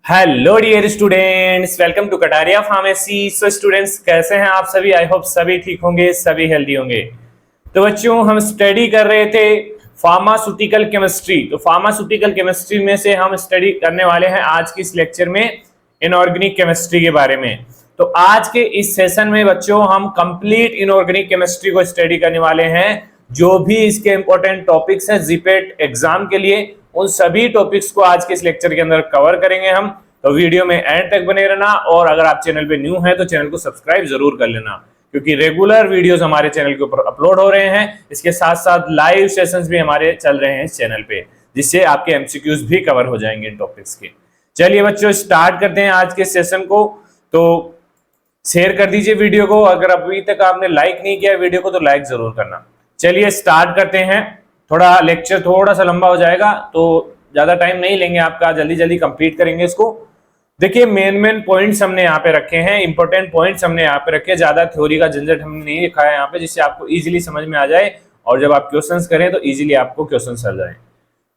Hello dear students, welcome to Kataria pharmacy. So students, कैसे हैं आप सभी? आई होप सभी ठीक होंगे, सभी हेल्दी होंगे। तो बच्चों, हम स्टडी कर रहे थे फार्मास्यूटिकल केमिस्ट्री। तो फार्मास्यूटिकल केमिस्ट्री में से हम स्टडी करने वाले हैं आज की इस लेक्चर में इनऑर्गेनिक केमिस्ट्री के बारे में। तो आज के इस सेशन में बच्चों हम कंप्लीट इनऑर्गेनिक केमिस्ट्री को स्टडी करने वाले हैं। जो भी इसके इंपॉर्टेंट टॉपिक्स हैं जीपेट एग्जाम के लिए, उन सभी टॉपिक्स को आज के इस लेक्चर के अंदर कवर करेंगे हम। तो वीडियो में एंड तक बने रहना, और अगर आप चैनल पे न्यू हैं तो चैनल को सब्सक्राइब जरूर कर लेना, क्योंकि रेगुलर वीडियोस हमारे चैनल के ऊपर अपलोड हो रहे हैं। इसके साथ साथ लाइव सेशंस भी हमारे चल रहे हैं इस चैनल पे, जिससे आपके एमसीक्यूज भी कवर हो जाएंगे इन टॉपिक्स के। चलिए बच्चों, स्टार्ट करते हैं आज के सेशन को। तो शेयर कर दीजिए वीडियो को, अगर अभी तक आपने लाइक नहीं किया वीडियो को तो लाइक जरूर करना। चलिए स्टार्ट करते हैं। थोड़ा लेक्चर थोड़ा सा लंबा हो जाएगा, तो ज्यादा टाइम नहीं लेंगे आपका, जल्दी जल्दी कंप्लीट करेंगे इसको। देखिए, मेन पॉइंट्स हमने यहाँ पे रखे हैं, इंपॉर्टेंट पॉइंट्स हमने यहाँ पे रखे हैं। ज्यादा थ्योरी का झंझट हमने नहीं लिखा है यहाँ पे, जिससे आपको इजीली समझ में आ जाए, और जब आप क्वेश्चंस करें तो इजीली आपको क्वेश्चंस आ जाए।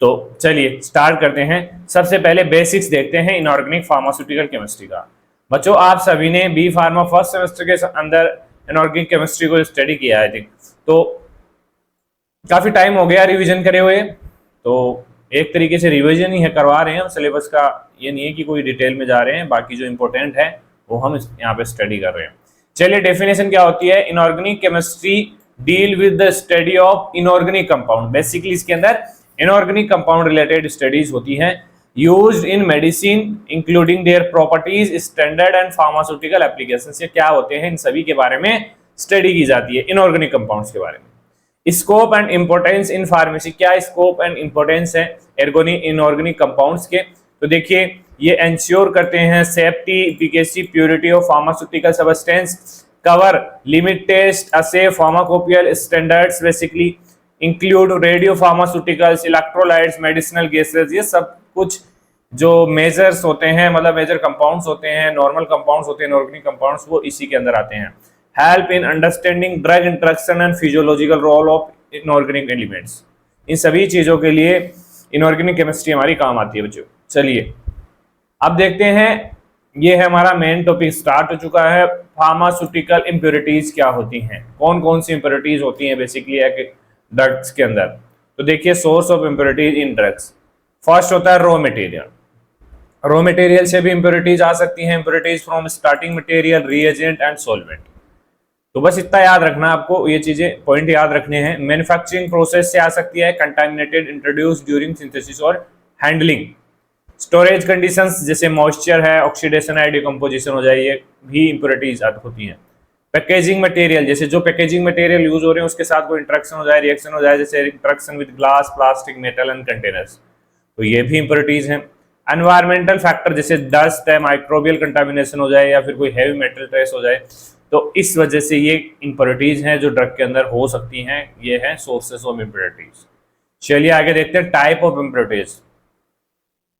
तो चलिए स्टार्ट करते हैं। सबसे पहले बेसिक्स देखते हैं इनऑर्गेनिक फार्मास्यूटिकल केमिस्ट्री का। बच्चों, आप सभी ने बी फार्मा फर्स्ट सेमेस्टर के अंदर इनऑर्गेनिक केमिस्ट्री को स्टडी किया है, तो काफी टाइम हो गया रिवीजन करे हुए। तो एक तरीके से रिवीजन ही है, करवा रहे हैं हम सिलेबस का। ये नहीं है कि कोई डिटेल में जा रहे हैं, बाकी जो इंपॉर्टेंट है वो हम यहाँ पे स्टडी कर रहे हैं। चलिए, डेफिनेशन क्या होती है? Inorganic chemistry deal with the study of inorganic compound. Basically इसके अंदर इनऑर्गेनिक कंपाउंड रिलेटेड स्टडीज होती हैं, used in medicine including their properties, standard and pharmaceutical applications. ये क्या होते हैं, इन सभी के बारे में स्टडी की जाती है, इनऑर्गेनिक कंपाउंड्स के बारे में। Scope and importance in pharmacy. क्या स्कोप एंड इंपॉर्टेंस है इनऑर्गेनिक कंपाउंड्स के? तो देखिए, ये एंश्योर करते हैं safety, efficacy, purity of pharmaceutical substance, cover limit test, assay pharmacopoeial standards, basically include radiopharmaceuticals, electrolytes, medicinal gases. ये सब कुछ जो मेजर्स होते हैं, मतलब मेजर कंपाउंड्स होते हैं, नॉर्मल कंपाउंड्स होते हैं, इनऑर्गेनिक कंपाउंड्स, वो इसी के अंदर आते हैं। Help in understanding drug interaction and physiological role of inorganic elements. इन सभी चीजों के लिए इनऑर्गेनिक केमिस्ट्री हमारी काम आती है बच्चों। चलिए अब देखते हैं, ये है हमारा मेन टॉपिक स्टार्ट हो चुका है। फार्मास्यूटिकल इंप्योरिटीज क्या होती हैं, कौन कौन सी इंप्योरिटीज होती हैं बेसिकली ड्रग्स के अंदर? तो देखिए, source of impurities in drugs. First होता है रॉ मटेरियल। रॉ मटेरियल से भी इंप्योरिटीज आ सकती हैं, impurities from starting material, reagent and solvent. तो बस इतना याद रखना, आपको ये चीजें पॉइंट याद रखने हैं। मैन्युफैक्चरिंग प्रोसेस से आ सकती है, कंटामिनेटेड इंट्रोड्यूस ड्यूरिंग सिंथेसिस और हैंडलिंग। स्टोरेज कंडीशंस, जैसे मॉइस्चर है, ऑक्सीडेशन है, डिकम्पोजिशन हो जाए, ये भी इंप्योरिटीज होती हैं। पैकेजिंग मटेरियल, जैसे जो पैकेजिंग मटेरियल यूज हो रहे हैं उसके साथ कोई इंट्रैक्शन हो जाए, रिएक्शन हो जाए, जैसे interaction with glass, plastic, metal and containers, तो ये भी इंप्योरिटीज हैं। एनवायरमेंटल फैक्टर, जैसे डस्ट है, माइक्रोबियल कंटामिनेशन हो जाए, या फिर कोई हैवी मेटल ट्रेस हो जाए, तो इस वजह से ये इंप्योरिटीज हैं जो ड्रग के अंदर हो सकती हैं। ये हैं सोर्सेस ऑफ इंप्योरिटीज। चलिए आगे देखते हैं टाइप ऑफ इंप्योरिटीज।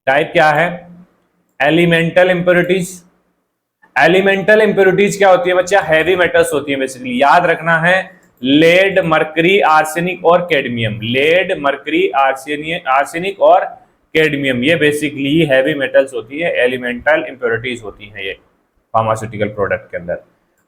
टाइप क्या है? Elemental impurities. एलिमेंटल इंप्योरिटीज क्या होती है बच्चा? हैवी मेटल्स होती है बेसिकली। याद रखना है, लेड, मरकरी, आर्सेनिक और कैडमियम। लेड, मरकरी, आर्सेनिक और कैडमियम, ये बेसिकली हैवी मेटल्स होती है, एलिमेंटल इंप्योरिटीज होती है ये फार्मास्यूटिकल प्रोडक्ट के अंदर।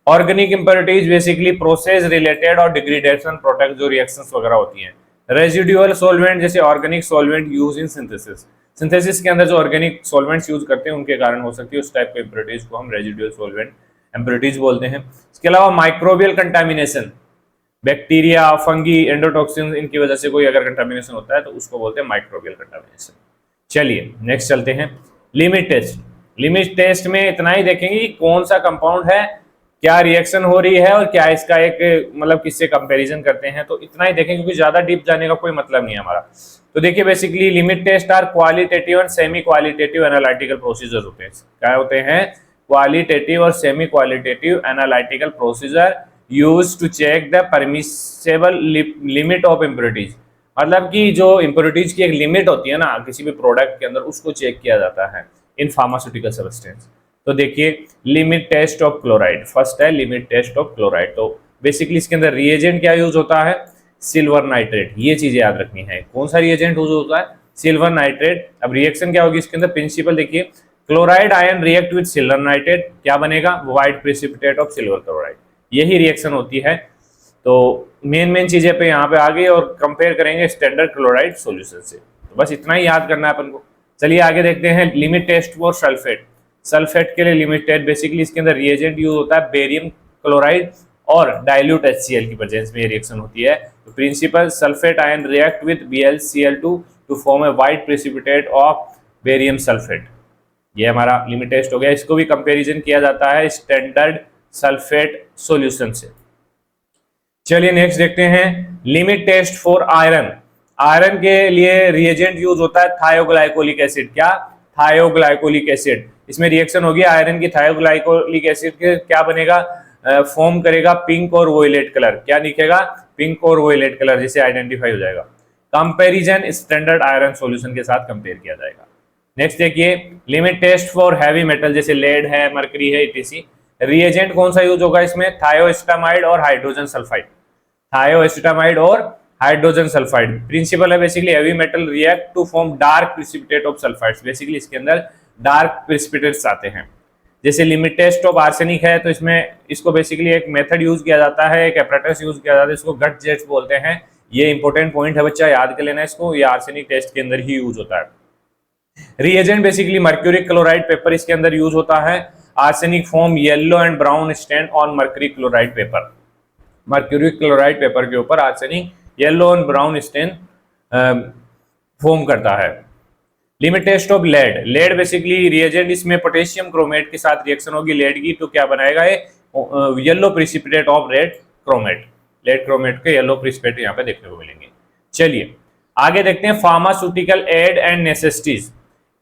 Organic impurities basically process related और डिग्रेडेशन प्रोडक्ट, जो रिएक्शंस वगैरह होती हैं। रेजिडुअल सॉल्वेंट, जैसे organic solvent use in synthesis. Synthesis के अंदर जो ऑर्गेनिक सॉल्वेंट्स यूज करते हैं उनके कारण हो सकती है, उस टाइप के इंप्योरिटीज को हम रेजिडुअल सॉल्वेंट इंप्योरिटीज बोलते हैं। इसके अलावा microbial contamination, bacteria, fungi, endotoxin, इनकी वजह से कोई अगर कंटामिनेशन होता है तो उसको बोलते हैं माइक्रोबियल कंटामिनेशन। चलिए नेक्स्ट चलते हैं, लिमिट टेस्ट। लिमिट टेस्ट में इतना ही देखेंगे कि कौन सा कंपाउंड है, क्या रिएक्शन हो रही है, और क्या इसका एक मतलब किससे कंपैरिजन करते हैं, तो इतना ही देखें, क्योंकि ज्यादा डीप जाने का कोई मतलब नहीं है हमारा। तो देखिए, basically limit test are qualitative and semi qualitative analytical procedure होते हैं। क्या होते हैं? क्वालिटेटिव और semi qualitative analytical procedure used to check the permissible limit of impurities. मतलब कि जो इंप्योरिटीज की एक लिमिट होती है ना किसी भी प्रोडक्ट के अंदर, उसको चेक किया जाता है इन फार्मास्यूटिकल सब्सटेंस। तो देखिए, limit test of chloride, first है लिमिट टेस्ट ऑफ क्लोराइड। तो बेसिकली इसके अंदर रिएजेंट क्या यूज होता है? Silver nitrate. ये चीजें याद रखनी है। कौन सा रिएजेंट यूज होता है? Silver nitrate. अब रिएक्शन क्या होगी इसके अंदर? प्रिंसिपल देखिए, chloride ion react with silver nitrate, क्या बनेगा? White precipitate of silver chloride. यही रिएक्शन होती है। तो मेन चीजें पे यहाँ पे आ गई और कंपेयर करेंगे स्टैंडर्ड क्लोराइड सॉल्यूशन से। तो बस इतना ही याद करना है अपन को। चलिए आगे देखते हैं limit test for sulphate. Sulphate के लिए लिमिट टेस्ट बेसिकली इसके अंदर रिएजेंट यूज होता है बेरियम क्लोराइड और डाइल्यूट HCl की प्रेजेंस में ये रिएक्शन होती है। तो principle, sulphate ion react with BlCl2 to form a white precipitate of barium sulphate. ये हमारा लिमिट टेस्ट हो गया। इसको भी कंपैरिजन किया जाता है स्टैंडर्ड सल्फेट सॉल्यूशन से। चलिए नेक्स्ट देखते हैं limit test for iron. Iron के लिए रिएजेंट यूज होता है थायोग्लाइकोलिक एसिड। क्या? Thioglycolic acid. इसमें रिएक्शन होगी आयरन की थायोग्लाइकोलिक एसिड के, क्या बनेगा? फॉर्म करेगा पिंक और वोयलेट कलर। क्या दिखेगा? पिंक और वोयलेट कलर, जिसे आइडेंटिफाई हो जाएगा। कंपैरिजन स्टैंडर्ड आयरन सॉल्यूशन के साथ कंपेयर किया जाएगा। नेक्स्ट देखिए limit test for heavy metal, जैसे लेड है, मरकरी है, etc। रिएजेंट कौन सा यूज होगा इसमें? थायोएस्टामाइड और हाइड्रोजन सल्फाइड। थायोएस्टामाइड और हाइड्रोजन सल्फाइड। प्रिंसिपल है basically heavy metal react to form dark precipitate of sulphides. Basically इसके अंदर डार्क प्रेसिपिटेट्स आते हैं। जैसे लिमिट टेस्ट ऑफ आर्सेनिक है, तो इसमें इसको बेसिकली एक मेथड यूज किया जाता है, एक एपरेटस यूज किया जाता है, इसको गट जेट्स बोलते हैं। ये इंपॉर्टेंट पॉइंट है बच्चा, याद कर लेना इसको। ये आर्सेनिक टेस्ट के अंदर ही यूज होता है। Reagent basically mercury chloride paper इसके अंदर यूज होता है। Arsenic form yellow and brown stand on mercury chloride paper. Mercury chloride paper के ऊपर arsenic yellow and brown stand form करता है। Limit test of lead. Lead basically reagent, इसमें potassium chromate के साथ रिएक्शन होगी लेड की, तो क्या बनाएगा ये? Yellow precipitate of red chromate. Lead chromate के येलो प्रेसिपिटेट यहाँ पे देखने को मिलेंगे। चलिए आगे देखते हैं pharmaceutical aid and necessities.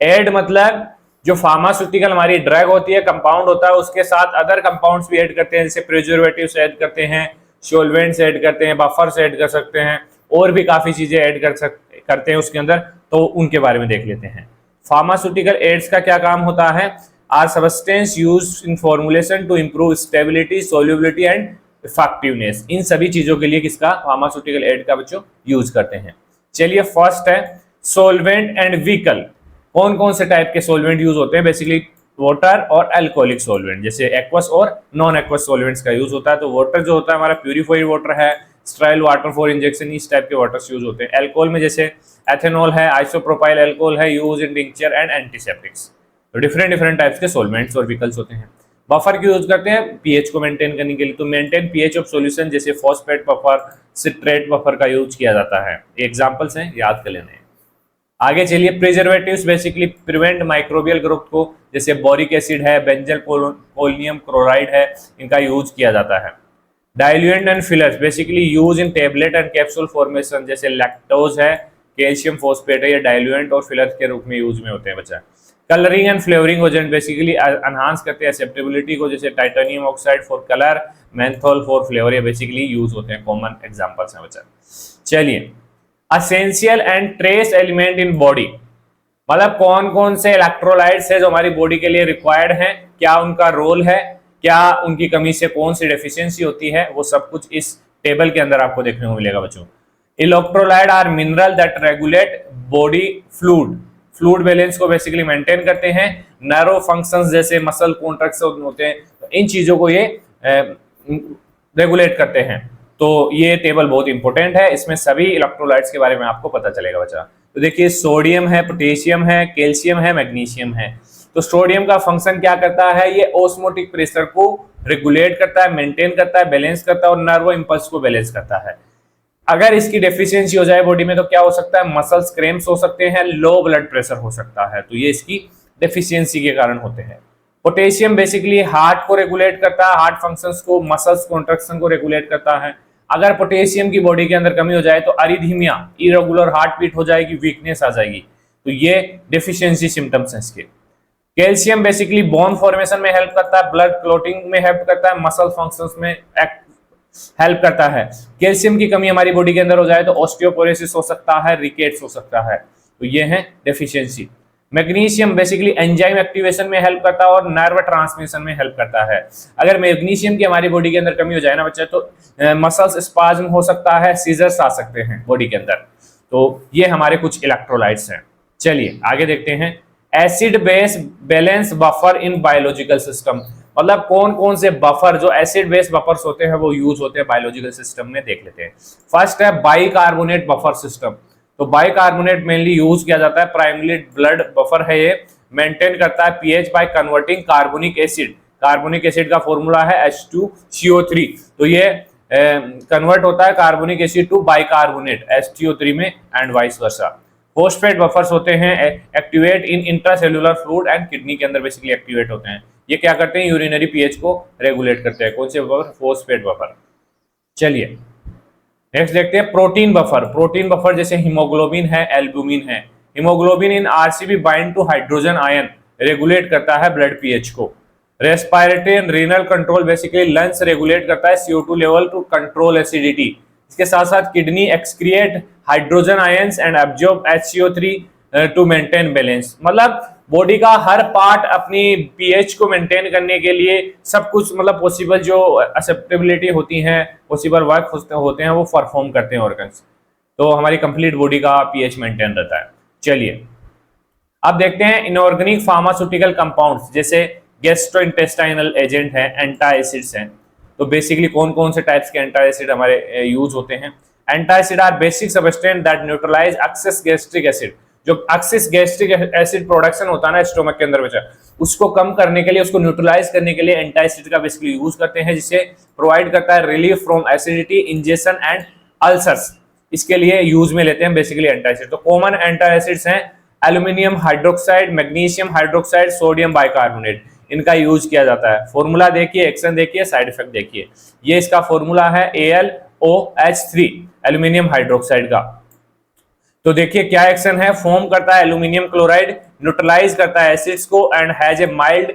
Aid मतलब जो फार्मास्यूटिकल हमारी ड्रग होती है, कंपाउंड होता है, उसके साथ अदर कंपाउंड्स भी ऐड करते हैं, जैसे प्रिजर्वेटिव्स ऐड करते हैं, सॉल्वेंट्स ऐड करते हैं, बफर्स ऐड कर सकते हैं, और भी काफी चीजें ऐड करते हैं उसके अंदर। तो उनके बारे में देख लेते हैं। फार्मास्यूटिकल एड्स का क्या काम होता है? Are substance used in formulation to improve stability, solubility and effectiveness. इन सभी चीजों के लिए किसका? फार्मास्यूटिकल एड का बच्चों यूज करते हैं। चलिए फर्स्ट है सोलवेंट एंड व्हीकल। कौन कौन से टाइप के सोलवेंट यूज होते हैं? बेसिकली वाटर और अल्कोहलिक सोलवेंट, जैसे एक्वस और नॉन एक्वस सोलवेंट्स का यूज होता है। तो वाटर जो होता है हमारा प्यूरिफाइड वाटर है, स्टेराइल वाटर फॉर इंजेक्शन, इस टाइप के वाटर्स यूज होते हैं। अल्कोहल में जैसे एथेनॉल है, आइसोप्रोपाइल अल्कोहल है, use in tincture and antiseptics. तो डिफरेंट टाइप्स के सोलवेंट्स और व्हीकल्स होते हैं। बफर की यूज करते हैं पीएच को मेंटेन करने के लिए। तो मेंटेन पीएच ऑफ सॉल्यूशन, जैसे फॉस्फेट बफर, सिट्रेट बफर का यूज किया जाता है। एग्जांपल्स हैं, याद कर लेने हैं। आगे चलिए preservatives basically prevent microbial growth को, जैसे बोरिक एसिड है, बेंजल पोलियम क्लोराइड है, इनका यूज किया जाता है। Diluent and fillers basically use in tablet and capsule formation, जैसे लैक्टोज है, कैल्शियम फॉस्फेट है, ये डाइल्यूएंट और फिलर्स के रूप में यूज में होते हैं बच्चा। Colouring and flavouring agent basically enhance करते हैं एक्सेप्टेबिलिटी को, जैसे titanium oxide for colour, menthol for flavour, ये बेसिकली यूज होते हैं। कॉमन एग्जांपल्स हैं बच्चा। चलिए essential and trace element in body, मतलब कौन कौन से इलेक्ट्रोलाइट्स है जो हमारी बॉडी के लिए रिक्वायर्ड हैं, क्या उनका रोल है, क्या उनकी कमी से कौन सी डेफिशिएंसी होती है, वो सब कुछ इस टेबल के अंदर आपको देखने को मिलेगा बच्चों। Electrolyte are mineral that regulate body fluid balance को बेसिकली मेंटेन करते हैं। नर्व फंक्शंस जैसे मसल कॉन्ट्रैक्शन होते हैं, तो इन चीजों को ये रेगुलेट करते हैं। तो ये टेबल बहुत इंपॉर्टेंट है, इसमें सभी इलेक्ट्रोलाइट्स के बारे में आपको पता चलेगा बच्चा। तो देखिए सोडियम है, पोटेशियम है, कैल्शियम है, मैग्नीशियम है। तो सोडियम का फंक्शन क्या करता है? ये ऑस्मोटिक प्रेशर को रेगुलेट करता है, मेंटेन करता है, बैलेंस करता है और नर्व इंपल्स को बैलेंस करता है। अगर इसकी डेफिशिएंसी हो जाए बॉडी में तो क्या हो सकता है? मसल्स क्रैम्प्स हो सकते हैं, लो ब्लड प्रेशर हो सकता है। तो ये इसकी डेफिशिएंसी के कारण होते हैं। पोटेशियम बेसिकली हार्ट को रेगुलेट करता है, हार्ट फंक्शंस को, मसल्स कॉन्ट्रैक्शन को रेगुलेट करता है। अगर पोटेशियम की बॉडी के अंदर कमी हो जाए तो अरिथमिया, इरेगुलर हार्ट बीट हो जाएगी, वीकनेस आ जाएगी। तो ये डेफिशिएंसी सिम्टम्स हैं इसके। कैल्शियम बेसिकली बोन फॉर्मेशन में हेल्प करता है, ब्लड क्लॉटिंग में हेल्प करता है, मसल फंक्शंस में हेल्प करता है। कैल्शियम की कमी हमारी बॉडी के अंदर हो जाए तो ऑस्टियोपोरोसिस हो सकता है, रिकेट्स हो सकता है। तो ये है deficiency. Magnesium basically enzyme activation में हेल्प करता है और नर्व ट्रांसमिशन में हेल्प करता है। अगर मैग्नीशियम की हमारी बॉडी के अंदर कमी हो जाए ना बच्चे, तो मसल्स स्पाज्म हो सकता है, सीजर्स आ सकते हैं बॉडी के अंदर। तो ये हमारे कुछ इलेक्ट्रोलाइट्स हैं। चलिए आगे देखते हैं। Acid base balance buffer in biological system, मतलब कौन कौन से बफर जो एसिड बेस बफर्स होते हैं वो यूज होते हैं बायोलॉजिकल सिस्टम में, देख लेते हैं। फर्स्ट है बाइकार्बोनेट बफर सिस्टम। तो बाइकार्बोनेट मेनली यूज किया जाता है, प्राइमरी ब्लड बफर है ये, मेंटेन करता है pH by converting carbonic acid. Carbonic acid का फॉर्मूला है H2CO3। तो ये कन्वर्ट होता है carbonic acid to bicarbonate HTO3 में and vice versa. Phosphate buffers होते हैं, activate in intracellular fluid and kidney के अंदर बेसिकली एक्टिवेट होते हैं। ये क्या करते हैं, यूरिनरी पीएच को रेगुलेट करते हैं। कौन से बफर, फोस्फेट बफर। चलिए नेक्स्ट देखते हैं प्रोटीन बफर। प्रोटीन बफर जैसे हीमोग्लोबिन है, एल्बुमिन है। Haemoglobin in RCB bind to hydrogen ion, regulate करता है ब्लड पीएच को। Respiratory and renal control, basically lungs regulate करता है CO2 level two control acidity. इसके साथ साथ kidney excrete hydrogen ions and absorb HCO3 to maintain balance. मतलब body का हर पार्ट अपनी पीएच को मेंटेन करने के लिए सब कुछ, मतलब पॉसिबल जो एक्सेप्टेबिलिटी होती है, पॉसिबल वर्क होते हैं वो परफॉर्म करते हैं ऑर्गन्स। तो हमारी कंप्लीट बॉडी का पीएच मेंटेन रहता है। चलिए अब देखते हैं इनऑर्गेनिक फार्मास्यूटिकल कंपाउंड्स, जैसे गैस्ट्रोइंटेस्टाइनल एजेंट है, एंटाएसिड्स हैं। तो बेसिकली कौन कौन से टाइप्स के एंटाएसिड हमारे यूज होते हैं। Antacid are basic substance that neutralize excess gastric acid. जो एक्सेस गैस्ट्रिक एसिड प्रोडक्शन होता है ना स्टोमक के अंदर बचा, उसको कम करने के लिए, उसको न्यूट्रलाइज करने के लिए एंटाएसिड का बेसिकली यूज करते हैं, जिसे प्रोवाइड करता है relief from acidity, injection and ulcers. इसके लिए यूज में लेते हैं बेसिकली एंटाएसिड। तो कॉमन एंटाएसिड्स हैं aluminium hydroxide, magnesium hydroxide, sodium bicarbonate, इनका यूज किया जाता है। फॉर्मूला देखिए, एक्शन देखिए, साइड इफेक्ट देखिए। ये इसका फॉर्मूला है AlOH3 एल्यूमिनियम हाइड्रोक्साइड का। तो देखिए क्या एक्शन है, फॉर्म करता है एल्यूमिनियम क्लोराइड, न्यूट्रलाइज करता है एसिड्स को and has a mild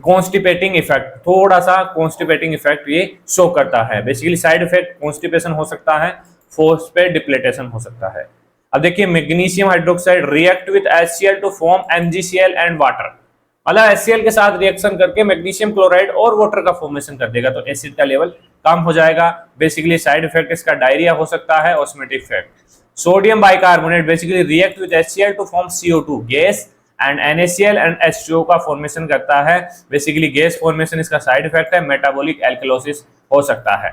constipating effect. थोड़ा सा कॉन्स्टिपेटिंग इफेक्ट ये शो करता है। बेसिकली साइड इफेक्ट कॉन्स्टिपेशन हो सकता है, फोस्फेट डिप्लेटेशन हो सकता है। अब देखिए magnesium hydroxide react with HCl to form MgCl and water. मतलब HCl के साथ रिएक्शन करके मैग्नीशियम क्लोराइड और वाटर का फॉर्मेशन कर देगा, तो एसिड का लेवल कम हो जाएगा। बेसिकली साइड इफेक्ट इसका डायरिया हो सकता है, osmotic effect. Sodium bicarbonate basically react with HCl to form CO2 gas and NaCl and H2O का फॉर्मेशन करता है। बेसिकली गैस फॉर्मेशन इसका साइड इफेक्ट है, मेटाबॉलिक एल्कलोसिस हो सकता है।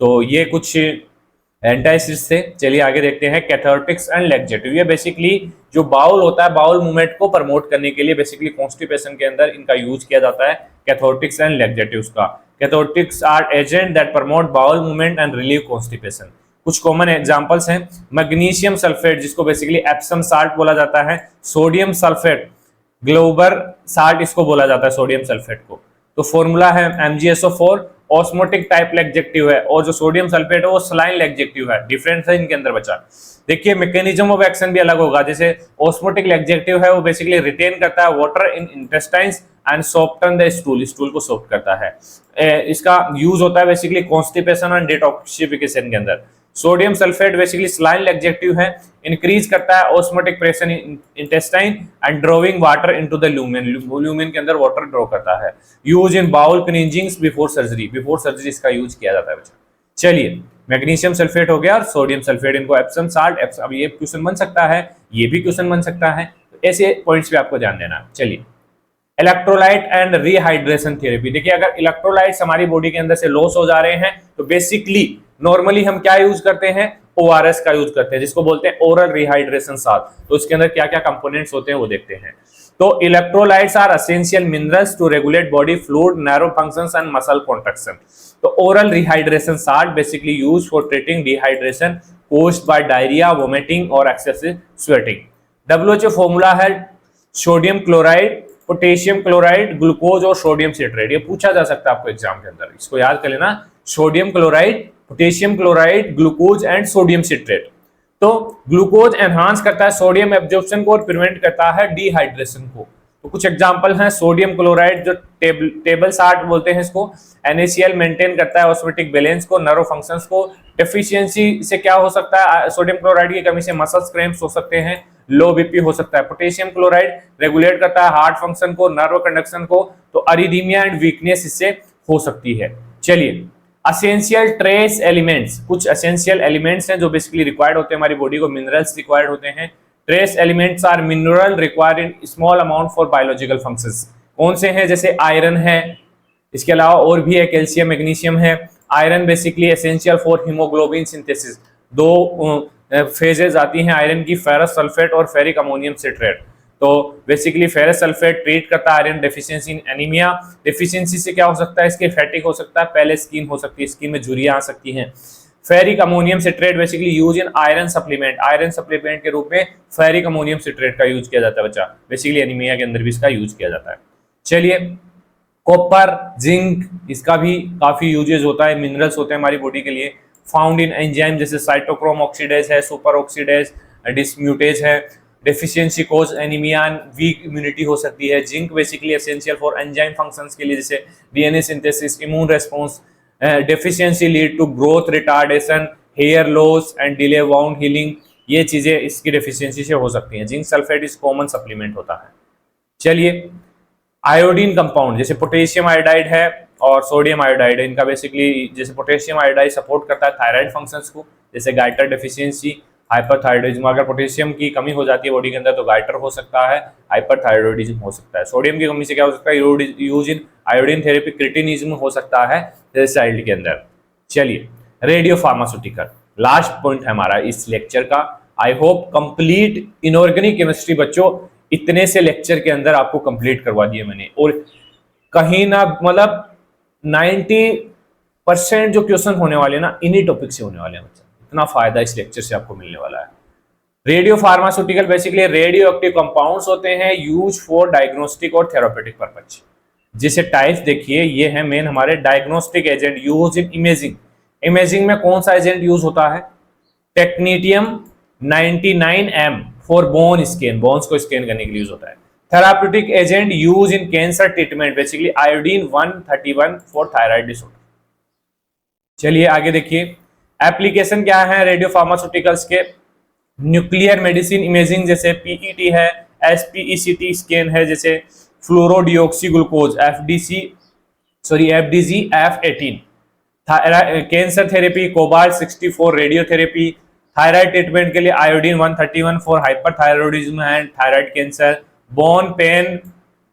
तो ये कुछ एंटाएसिड्स से। चलिए आगे देखते हैं कैथार्टिक्स एंड लैक्सेटिव। ये बेसिकली जो बाउल होता है, बाउल मूवमेंट को प्रमोट करने के लिए बेसिकली कॉन्स्टिपेशन के अंदर इनका यूज किया जाता है, कैथार्टिक्स एंड लैक्सेटिव्स का। Cathartics are agent that promote bowel movement and relieve constipation. कुछ कॉमन एग्जांपल्स हैं, मैग्नीशियम सल्फेट जिसको बेसिकली एप्सम साल्ट बोला जाता है, सोडियम सल्फेट, ग्लोबर साल्ट इसको बोला जाता है सोडियम सल्फेट को। तो फॉर्मूला है MgSO4, ऑस्मोटिक टाइप लैक्सेटिव है, और जो सोडियम सल्फेट है वो सलाइन लैक्सेटिव है। डिफरेंस है इनके अंदर बचा। देखिए मैकेनिज्म ऑफ एक्शन भी अलग होगा। जैसे ऑस्मोटिक लैक्सेटिव है वो बेसिकली रिटेन करता है water in intestines and soften the stool, stool को सॉफ्ट करता है। इसका यूज होता है बेसिकली कॉन्स्टिपेशन एंड डिटॉक्सिफिकेशन के अंदर। Sodium sulphate basically saline laxative है, इंक्रीज करता है osmotic pressure in intestine and drawing water into the lumen, lumen के अंदर वाटर ड्रॉ करता है। Use in bowel cleansings before surgery, before surgery इसका यूज किया जाता है बच्चा। चलिए मैग्नीशियम सल्फेट हो गया और सोडियम सल्फेट, इनको एप्सम साल्ट। अब ये क्वेश्चन बन सकता है, ये भी क्वेश्चन बन सकता है, तो ऐसे पॉइंट्स पे आपको ध्यान देना। चलिए इलेक्ट्रोलाइट एंड रिहाइड्रेशन थेरेपी। देखिए अगर इलेक्ट्रोलाइट्स हमारी बॉडी के अंदर से लॉस हो जा रहे हैं तो बेसिकली नॉर्मली हम क्या यूज करते हैं, ORS का यूज करते हैं, जिसको बोलते हैं ओरल रिहाइड्रेशन साल्ट। तो इसके अंदर क्या क्या कंपोनेंट्स होते हैं वो देखते हैं। तो electrolytes are essential minerals to regulate body fluid, nerve functions and muscle contraction. तो oral rehydration salt basically use for treating dehydration caused by diarrhea, vomiting और excessive sweating। WHO फॉर्मूला है sodium chloride, potassium chloride, glucose और sodium citrate. ये पूछा जा सकता है आपको एग्जाम के अंदर, इसको याद कर लेना। Sodium chloride, potassium chloride, glucose and sodium citrate. तो ग्लूकोज एनहांस करता है सोडियम एब्जॉर्प्शन को और प्रिवेंट करता है डिहाइड्रेशन को। तो कुछ एग्जांपल हैं, सोडियम क्लोराइड जो टेबल साल्ट बोलते हैं इसको, NaCl मेंटेन करता है ऑस्मोटिक बैलेंस को, नर्व फंक्शंस को। डेफिशिएंसी से क्या हो सकता है, सोडियम क्लोराइड की कमी से मसल्स क्रैम्प्स हो सकते हैं, लो बीपी हो सकता है। पोटेशियम क्लोराइड रेगुलेट करता है हार्ट फंक्शन को, नर्व कंडक्शन को, तो अरिदीमिया एंड वीकनेस इससे हो सकती है। चलिए, असेंशियल ट्रेस एलिमेंट्स, कुछ असेंशियल एलिमेंट्स हैं जो बेसिकली रिक्वायर्ड होते हैं हमारी बॉडी को, मिनरल्स रिक्वायर्ड होते हैं। Trace elements are mineral required in small amount for biological functions. कौन से हैं? जैसे आयरन है, इसके अलावा और भी है, कैल्शियम, मैग्नीशियम है। Iron basically essential for haemoglobin synthesis. दो फेजेस आती हैं आयरन की, फेरस सल्फेट और फेरिक अमोनियम सिट्रेट। तो बेसिकली फेरस सल्फेट ट्रीट करता है iron deficiency in anaemia. Deficiency से क्या हो सकता है? इसके फैटिक हो सकता है, पहले स्किन हो सकती है, स्किन में झुर्रियां आ सकती हैं। Ferric ammonium citrate basically use in iron supplement, iron supplement के रूप में फेरिक अमोनियम सिट्रेट का यूज किया जाता है बच्चा। बेसिकली एनीमिया के अंदर भी इसका यूज किया जाता है। चलिए, कॉपर, जिंक, इसका भी काफी यूजेज होता है, मिनरल्स होते हैं हमारी बॉडी के लिए। फाउंड इन एंजाइम जैसे साइटोक्रोम ऑक्सीडेज है, सुपर ऑक्सीडेज, डिसम्यूटेज है। Deficiency cause anaemia, weak immunity हो सकती है। Zinc basically essential for enzyme functions के लिए, जैसे DNA synthesis, immune response. Deficiency lead to growth retardation, hair loss and delay wound healing. ये चीजें इसकी डेफिशिएंसी से हो सकती हैं। Zinc sulphate is common supplement होता है। चलिए, आयोडीन कंपाउंड जैसे पोटेशियम आयोडाइड है और सोडियम आयोडाइड है, इनका बेसिकली जैसे पोटेशियम आयोडाइड सपोर्ट करता है थायराइड फंक्शंस को, जैसे गाइटर डेफिशिएंसी, हाइपरथायरॉइडिज्म। अगर पोटेशियम की कमी हो जाती है बॉडी के अंदर तो गाइटर हो सकता है, हाइपरथायरॉइडिज्म हो सकता है। सोडियम की कमी से क्या हो सकता है? यूज इन आयोडीन थेरेपी, क्रिटिनिज्म हो सकता है जैसे चाइल्ड के अंदर। चलिए, रेडियो फार्मास्यूटिकल लास्ट पॉइंट है हमारा इस लेक्चर का। I hope complete inorganic chemistry बच्चों इतने से लेक्चर के अंदर आपको कंप्लीट करवा दिए मैंने, और कहीं ना मतलब 90% जो क्वेश्चन होने वाले ना इन्हीं टॉपिक से होने वाले हैं बच्चा। इतना फायदा इस लेक्चर से आपको मिलने वाला है। Radio pharmaceutical basically radio active compounds होते हैं यूज फॉर डायग्नोस्टिक और थेरापेटिक पर्पज। जिसे टाइप्स देखिए, ये है मेन हमारे diagnostic agent use in imaging. Imaging में कौन सा एजेंट यूज होता है? टेक्नीटियम 99M for bone scan, bones को स्कैन करने के लिए यूज होता है। Therapeutic agent use in cancer treatment, basically iodine 131 for thyroid disorder. चलिए आगे देखिए, एप्लीकेशन क्या है रेडियो फार्मास्यूटिकल्स के? न्यूक्लियर मेडिसिन इमेजिंग जैसे पीईटी है, एसपीईसीटी स्कैन है, जैसे fluorodeoxy glucose FDG F18। Cancer therapy cobalt 64 radiotherapy. Thyroid treatment के लिए iodine 131 for hyperthyroidism and thyroid cancer. Bone pain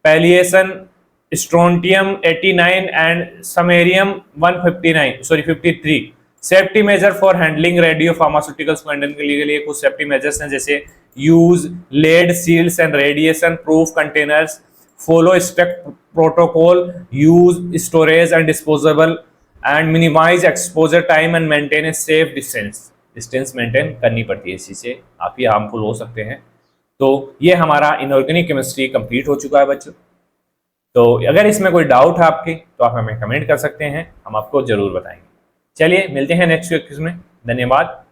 palliation strontium 89 and samarium 53। Safety measure for handling radio pharmaceuticals को handle के लिए कुछ safety measures हैं, जैसे use lead seals and radiation proof containers, follow strict protocol, use storage and disposable and minimize exposure time and maintain a safe distance maintain करनी पड़ती है, इसी से आप ही हार्मफुल हो सकते हैं। तो ये हमारा इनऑर्गेनिक केमिस्ट्री कंप्लीट हो चुका है बच्चों। तो अगर इसमें कोई डाउट है आपके तो आप हमें कमेंट कर सकते हैं, हम आपको जरूर बताएंगे। चलिए मिलते हैं नेक्स्ट वीक में। धन्यवाद।